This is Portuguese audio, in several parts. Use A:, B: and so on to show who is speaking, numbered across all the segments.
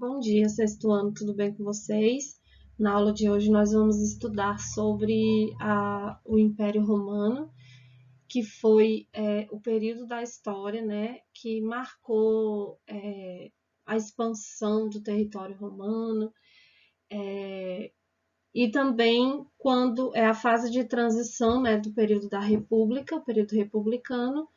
A: Bom dia, sexto ano, tudo bem com vocês? Na aula de hoje nós vamos estudar sobre o Império Romano, que foi o período da história, né, que marcou a expansão do território romano, e também quando é a fase de transição, né, do período da República, o período republicano,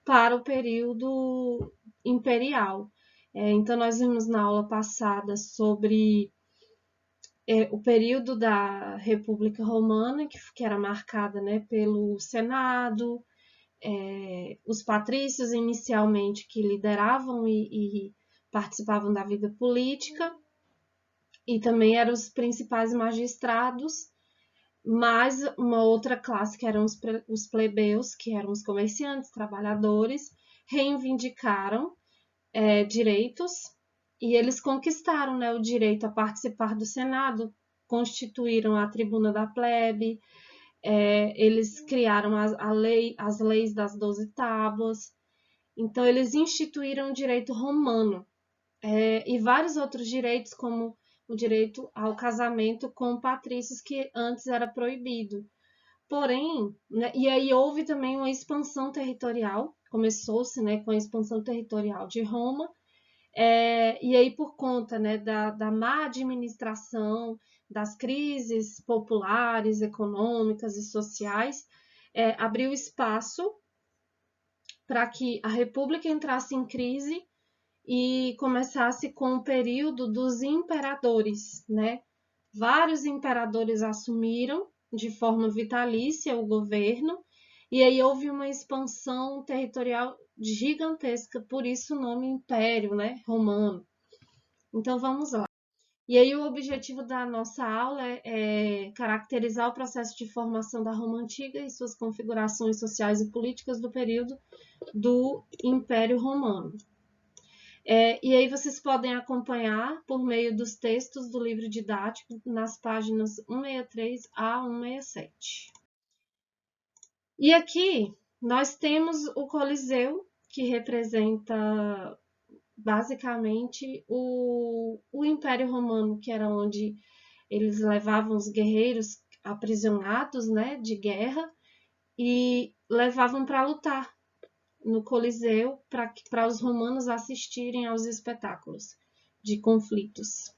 A: para o período imperial. Então, nós vimos na aula passada sobre o período da República Romana, que era marcada, né, pelo Senado, os patrícios inicialmente que lideravam e participavam da vida política, e também eram os principais magistrados, mais uma outra classe que eram os plebeus, que eram os comerciantes, trabalhadores, reivindicaram direitos e eles conquistaram, né, o direito a participar do Senado, constituíram a tribuna da plebe, eles criaram as leis das 12 tábuas, então eles instituíram o direito romano e vários outros direitos, como o direito ao casamento com patrícios, que antes era proibido. Porém, né, e aí houve também uma expansão territorial, começou-se, né, com a expansão territorial de Roma, e aí por conta, né, da má administração, das crises populares, econômicas e sociais, abriu espaço para que a República entrasse em crise e começasse com o período dos imperadores, né? Vários imperadores assumiram de forma vitalícia o governo, e aí houve uma expansão territorial gigantesca, por isso o nome Império, né, Romano. Então vamos lá. E aí o objetivo da nossa aula é caracterizar o processo de formação da Roma Antiga e suas configurações sociais e políticas do período do Império Romano. E aí vocês podem acompanhar por meio dos textos do livro didático nas páginas 163 a 167. E aqui nós temos o Coliseu, que representa basicamente o Império Romano, que era onde eles levavam os guerreiros aprisionados, né, de guerra, levavam para lutar no Coliseu para os romanos assistirem aos espetáculos de conflitos.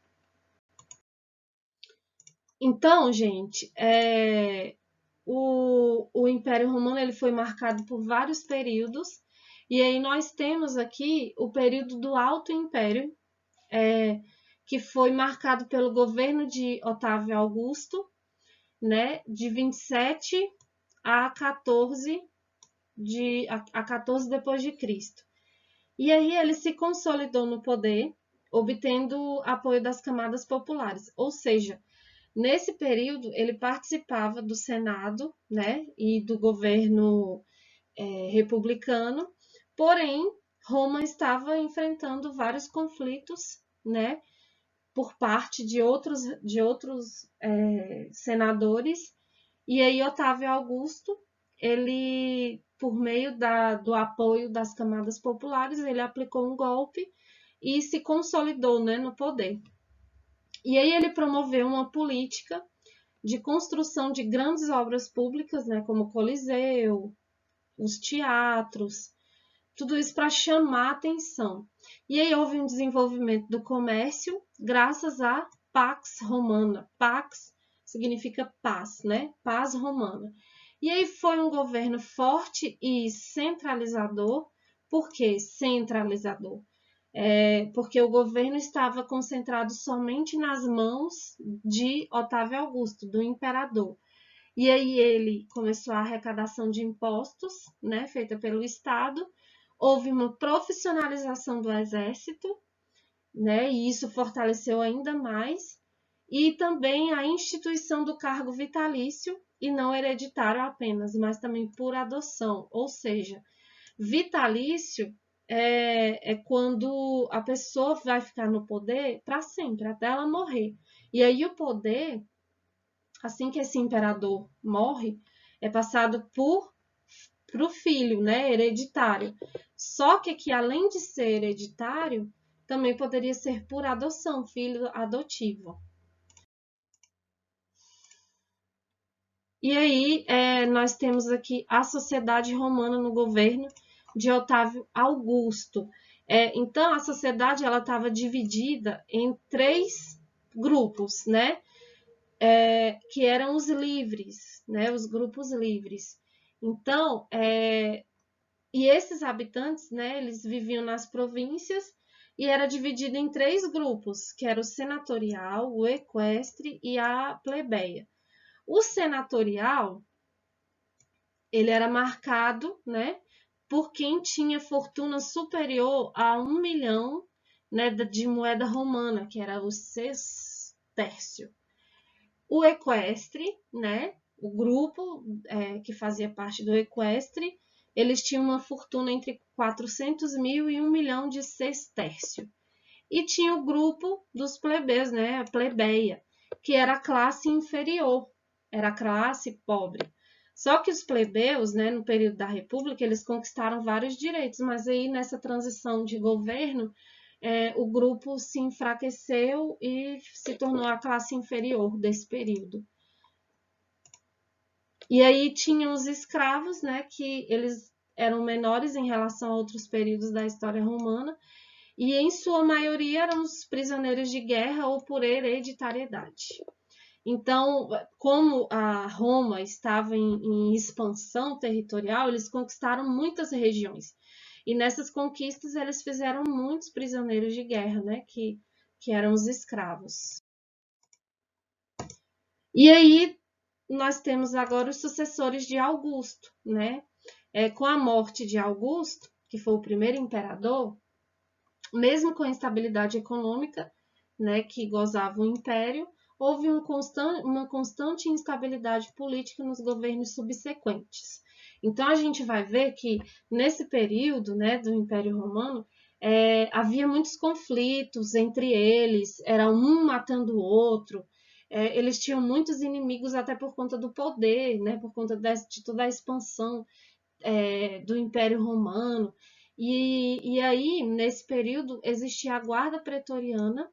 A: Então, gente, o Império Romano ele foi marcado por vários períodos, e aí nós temos aqui o período do Alto Império, que foi marcado pelo governo de Otávio Augusto, né, de 27 a 14 depois de Cristo. E aí ele se consolidou no poder, obtendo apoio das camadas populares. Ou seja, nesse período ele participava do Senado, né, e do governo republicano, porém Roma estava enfrentando vários conflitos, né, por parte de outros senadores, e aí Otávio Augusto, ele, por meio do apoio das camadas populares, ele aplicou um golpe e se consolidou, né, no poder. E aí ele promoveu uma política de construção de grandes obras públicas, né, como o Coliseu, os teatros, tudo isso para chamar atenção. E aí houve um desenvolvimento do comércio graças à Pax Romana. Pax significa paz, né? Paz romana. E aí foi um governo forte e centralizador. Por que centralizador? Porque o governo estava concentrado somente nas mãos de Otávio Augusto, do imperador. E aí ele começou a arrecadação de impostos, né, feita pelo Estado. Houve uma profissionalização do exército, né, e isso fortaleceu ainda mais, e também a instituição do cargo vitalício e não hereditário apenas, mas também por adoção, ou seja, vitalício é quando a pessoa vai ficar no poder para sempre, até ela morrer. E aí o poder, assim que esse imperador morre, é passado para o filho, né, hereditário. Só que aqui, além de ser hereditário, também poderia ser por adoção, filho adotivo. E aí, nós temos aqui a sociedade romana no governo de Otávio Augusto. Então, a sociedade estava dividida em 3 grupos, né? Que eram os livres, né? Os grupos livres. Então, e esses habitantes, né? Eles viviam nas províncias e era dividido em 3 grupos, que era o senatorial, o equestre e a plebeia. O senatorial, ele era marcado, né, por quem tinha fortuna superior a 1 milhão, né, de moeda romana, que era o sestércio. O equestre, né, o grupo que fazia parte do equestre, eles tinham uma fortuna entre 400 mil e 1 milhão de sestércio. E tinha o grupo dos plebeus, né, a plebeia, que era a classe inferior, era a classe pobre. Só que os plebeus, né, no período da República, eles conquistaram vários direitos, mas aí nessa transição de governo, o grupo se enfraqueceu e se tornou a classe inferior desse período. E aí tinham os escravos, né, que eles eram menores em relação a outros períodos da história romana, e em sua maioria eram os prisioneiros de guerra ou por hereditariedade. Então, como a Roma estava em expansão territorial, eles conquistaram muitas regiões. E nessas conquistas eles fizeram muitos prisioneiros de guerra, né, que eram os escravos. E aí nós temos agora os sucessores de Augusto, né? Com a morte de Augusto, que foi o primeiro imperador, mesmo com a instabilidade econômica, né, que gozava o império, houve uma constante instabilidade política nos governos subsequentes. Então, a gente vai ver que, nesse período, né, do Império Romano, havia muitos conflitos entre eles, era um matando o outro, eles tinham muitos inimigos até por conta do poder, né, por conta de toda a expansão do Império Romano. E aí, nesse período, existia a guarda pretoriana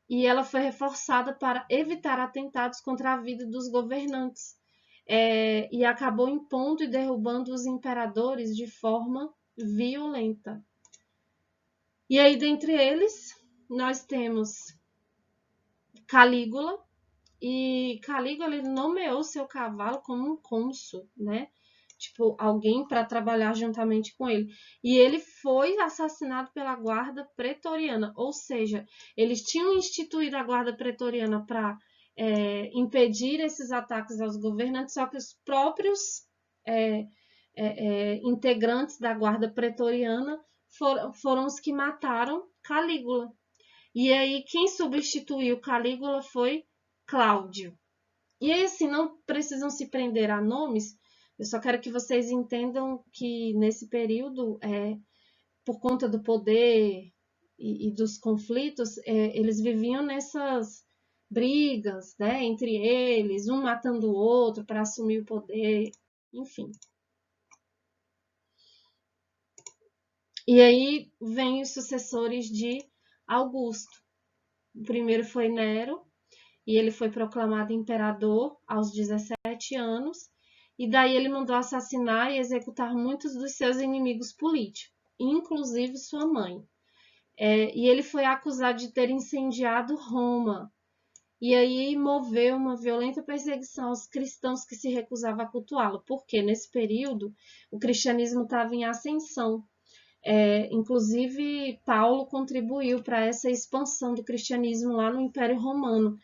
A: e ela foi reforçada para evitar atentados contra a vida dos governantes. E acabou impondo e derrubando os imperadores de forma violenta. E aí, dentre eles, nós temos Calígula, e Calígula ele nomeou seu cavalo como um cônsul, né? Tipo, alguém para trabalhar juntamente com ele. E ele foi assassinado pela guarda pretoriana, ou seja, eles tinham instituído a guarda pretoriana para impedir esses ataques aos governantes, só que os próprios integrantes da guarda pretoriana foram os que mataram Calígula. E aí, quem substituiu Calígula foi Cláudio. E aí, assim, não precisam se prender a nomes, eu só quero que vocês entendam que nesse período, por conta do poder e dos conflitos, eles viviam nessas brigas, né, entre eles, um matando o outro para assumir o poder, enfim. E aí vem os sucessores de Augusto. O primeiro foi Nero, e ele foi proclamado imperador aos 17 anos, e daí ele mandou assassinar e executar muitos dos seus inimigos políticos, inclusive sua mãe. E ele foi acusado de ter incendiado Roma, e aí moveu uma violenta perseguição aos cristãos que se recusavam a cultuá-lo, porque nesse período o cristianismo estava em ascensão. Inclusive, Paulo contribuiu para essa expansão do cristianismo lá no Império Romano,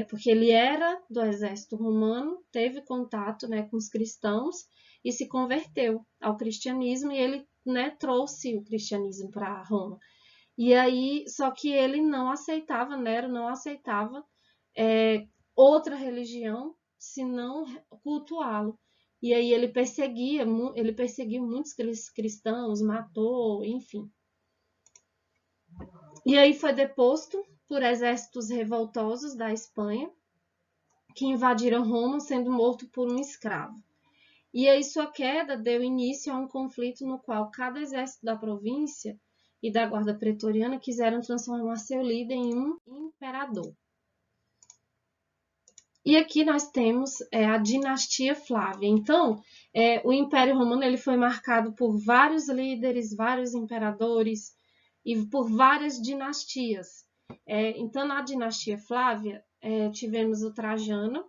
A: porque ele era do exército romano, teve contato, né, com os cristãos e se converteu ao cristianismo, e ele, né, trouxe o cristianismo para Roma. E aí, só que ele não aceitava, Nero não aceitava outra religião senão cultuá-lo. E aí ele perseguiu muitos cristãos, matou, enfim. E aí foi deposto por exércitos revoltosos da Espanha, que invadiram Roma, sendo morto por um escravo. E aí sua queda deu início a um conflito no qual cada exército da província e da guarda pretoriana quiseram transformar seu líder em um imperador. E aqui nós temos a dinastia Flávia. Então, o Império Romano ele foi marcado por vários líderes, vários imperadores e por várias dinastias. Então, na dinastia Flávia, tivemos o Trajano,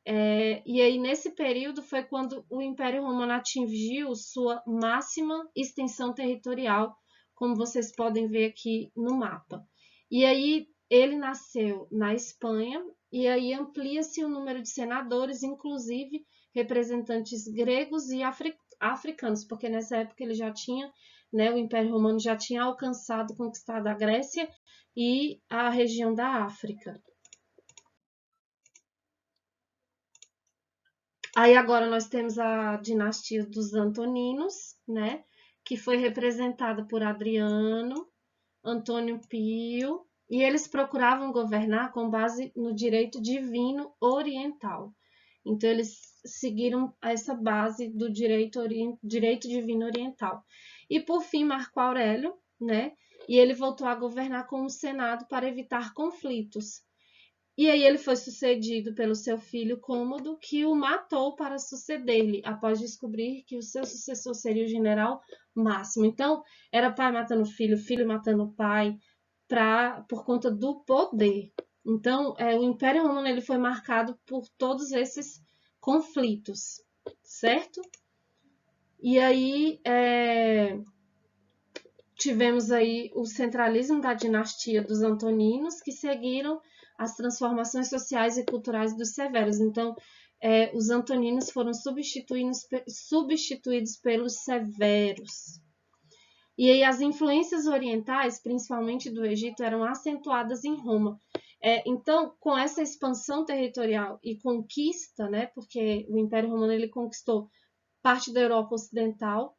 A: e aí nesse período foi quando o Império Romano atingiu sua máxima extensão territorial, como vocês podem ver aqui no mapa. E aí ele nasceu na Espanha, e aí amplia-se o número de senadores, inclusive representantes gregos e africanos, porque nessa época ele já tinha, o Império Romano já tinha alcançado, conquistado a Grécia e a região da África. Aí agora nós temos a dinastia dos Antoninos, que foi representada por Adriano, Antônio Pio, e eles procuravam governar com base no direito divino oriental. Então, eles seguiram essa base do direito divino oriental. E, por fim, Marco Aurélio, e ele voltou a governar com o Senado para evitar conflitos. E aí ele foi sucedido pelo seu filho Cômodo, que o matou para suceder-lhe, após descobrir que o seu sucessor seria o general Máximo. Então, era pai matando filho, filho matando pai, por conta do poder. Então, o Império Romano ele foi marcado por todos esses conflitos, certo? E aí tivemos aí o centralismo da dinastia dos Antoninos, que seguiram as transformações sociais e culturais dos Severos. Então, os Antoninos foram substituídos pelos Severos. E aí as influências orientais, principalmente do Egito, eram acentuadas em Roma. Então, com essa expansão territorial e conquista, porque o Império Romano ele conquistou parte da Europa Ocidental,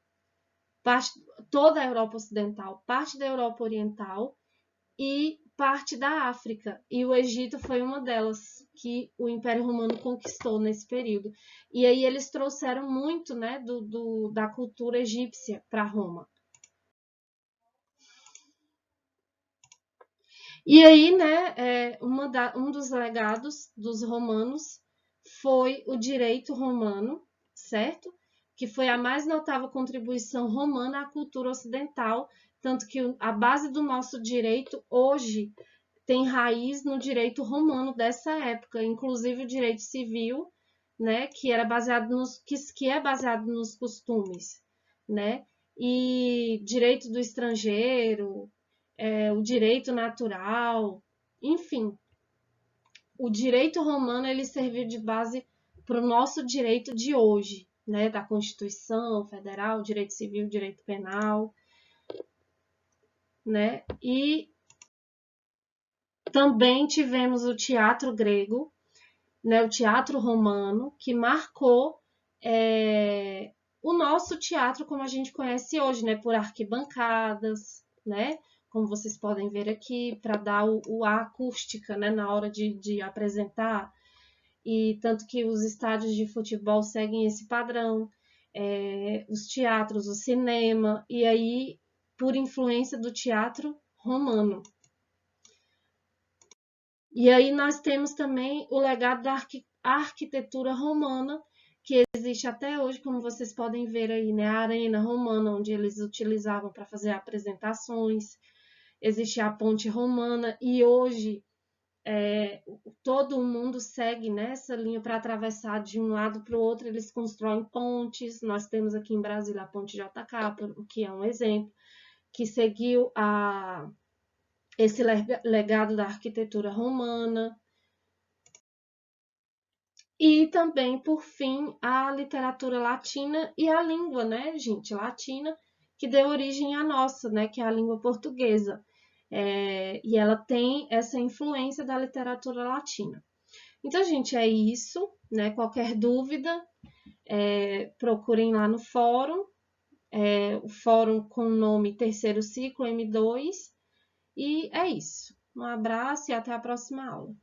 A: toda a Europa Ocidental, parte da Europa Oriental e parte da África. E o Egito foi uma delas que o Império Romano conquistou nesse período. E aí eles trouxeram muito da cultura egípcia para Roma. E aí, um dos legados dos romanos foi o direito romano, certo? Que foi a mais notável contribuição romana à cultura ocidental, tanto que a base do nosso direito hoje tem raiz no direito romano dessa época, inclusive o direito civil, que é baseado nos costumes, e direito do estrangeiro, o direito natural, enfim. O direito romano ele serviu de base para o nosso direito de hoje, da Constituição Federal, direito civil, direito penal, E também tivemos o teatro grego, o teatro romano, que marcou o nosso teatro como a gente conhece hoje, por arquibancadas, como vocês podem ver aqui, para dar a acústica, na hora de apresentar. E tanto que os estádios de futebol seguem esse padrão, os teatros, o cinema, e aí por influência do teatro romano. E aí nós temos também o legado da arquitetura romana, que existe até hoje, como vocês podem ver aí, a arena romana, onde eles utilizavam para fazer apresentações. Existe a ponte romana, e hoje todo mundo segue nessa linha para atravessar de um lado para o outro, eles constroem pontes. Nós temos aqui em Brasília a ponte JK, que é um exemplo, que seguiu esse legado da arquitetura romana. E também, por fim, a literatura latina e a língua, latina, que deu origem à nossa, que é a língua portuguesa. E ela tem essa influência da literatura latina. Então, gente, é isso, Qualquer dúvida, procurem lá no fórum, o fórum com o nome Terceiro Ciclo M2, e é isso. Um abraço e até a próxima aula.